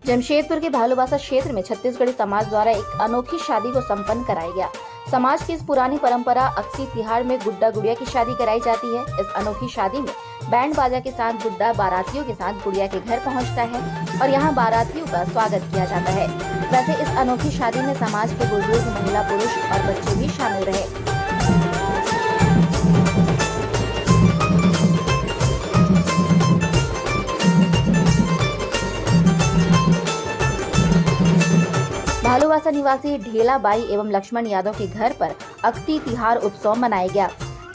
जमशेदपुर के भालूबासा क्षेत्र में छत्तीसगढ़ी समाज द्वारा एक अनोखी शादी को संपन्न कराया गया। समाज की इस पुरानी परंपरा अक्सी तिहाड़ में गुड्डा गुड़िया की शादी कराई जाती है। इस अनोखी शादी में बैंड बाजा के साथ गुड्डा बारातियों के साथ गुड़िया के घर पहुंचता है और यहां बारातियों का स्वागत किया जाता है। वैसे इस अनोखी शादी में समाज के बुजुर्ग, महिला, पुरुष और बच्चे भी शामिल रहे। भालूबासा निवासी ढेला बाई एवं लक्ष्मण यादव के घर पर अक्ती तिहार उत्सव मनाया गया।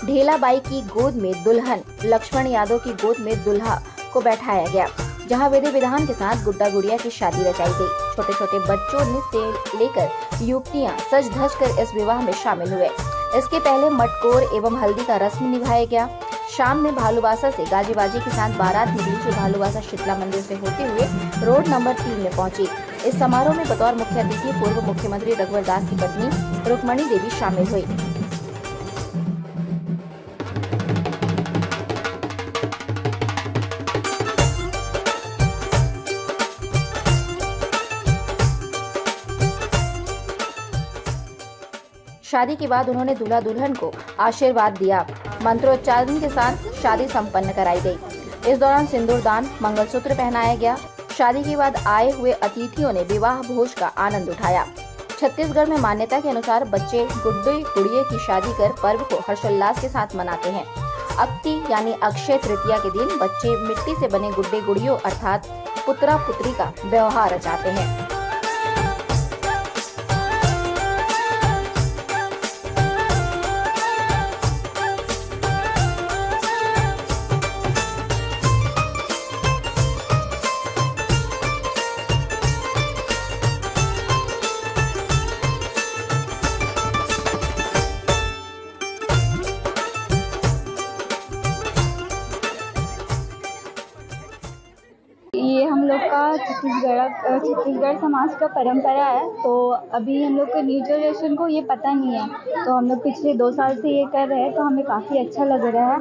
ढेला बाई की गोद में दुल्हन, लक्ष्मण यादव की गोद में दुल्हा को बैठाया गया, जहां विधि विधान के साथ गुड्डा गुड़िया की शादी रचाई गई। छोटे छोटे बच्चों से लेकर युवतियां सज धज कर इस विवाह में शामिल हुए। इसके पहले मटकोर एवं हल्दी का रस्म निभाया गया। शाम में भालूबासा से गाजी बाजी के साथ बारात निकली, जो भालूबासा शीतला मंदिर से होते हुए रोड नंबर 3 में पहुंची। इस समारोह में बतौर मुख्य अतिथि पूर्व मुख्यमंत्री रघुवर दास की पत्नी रुक्मणी देवी शामिल हुई। शादी के बाद उन्होंने दूल्हा दुल्हन को आशीर्वाद दिया। मंत्रोच्चारण के साथ शादी संपन्न कराई गई। इस दौरान सिंदूरदान, मंगलसूत्र पहनाया गया। शादी के बाद आए हुए अतिथियों ने विवाह भोज का आनंद उठाया। छत्तीसगढ़ में मान्यता के अनुसार बच्चे गुड्डे गुड़िये की शादी कर पर्व को हर्षोल्लास के साथ मनाते हैं। अक्ती यानी अक्षय तृतीया के दिन बच्चे मिट्टी से बने गुड्डे गुड़ियों अर्थात पुत्रा पुत्री का व्यवहार रचाते हैं। ये हम लोग का छत्तीसगढ़ समाज का परंपरा है। तो अभी हम लोग को न्यू जनरेशन को ये पता नहीं है, तो हम लोग पिछले 2 साल से ये कर रहे हैं, तो हमें काफ़ी अच्छा लग रहा है।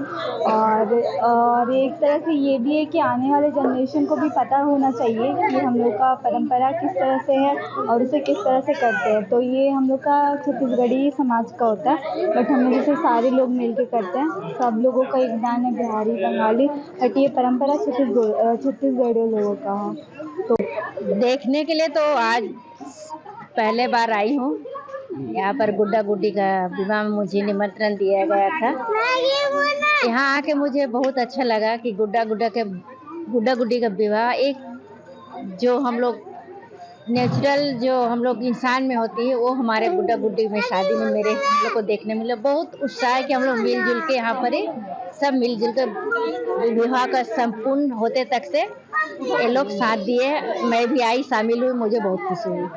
और एक तरह से ये भी है कि आने वाले जनरेशन को भी पता होना चाहिए कि हम लोग का परंपरा किस तरह से है और उसे किस तरह से करते हैं। तो ये हम लोग का छत्तीसगढ़ी समाज का होता है, बट हम लोग जैसे सारे लोग मिल के करते हैं। सब लोगों का एक दान है, बिहारी, बंगाली, बट ये परंपरा छत्तीसगढ़ी लोगों का है। तो देखने के लिए तो आज पहले बार आई हूँ। यहाँ पर गुड्डा गुड्डी का विवाह में मुझे निमंत्रण दिया गया था। यहाँ आके मुझे बहुत अच्छा लगा कि गुड्डा गुड्डी का विवाह एक जो हम लोग नेचुरल जो हम लोग इंसान में होती है, वो हमारे गुड्डा गुड्डी में शादी में मेरे हम लोग को देखने मिला। बहुत उत्साह है कि हम लोग मिलजुल के यहाँ पर सब मिलजुल कर विवाह का संपूर्ण होते तक से ये लोग साथ दिए। मैं भी आई, शामिल हुई, मुझे बहुत खुशी हुई।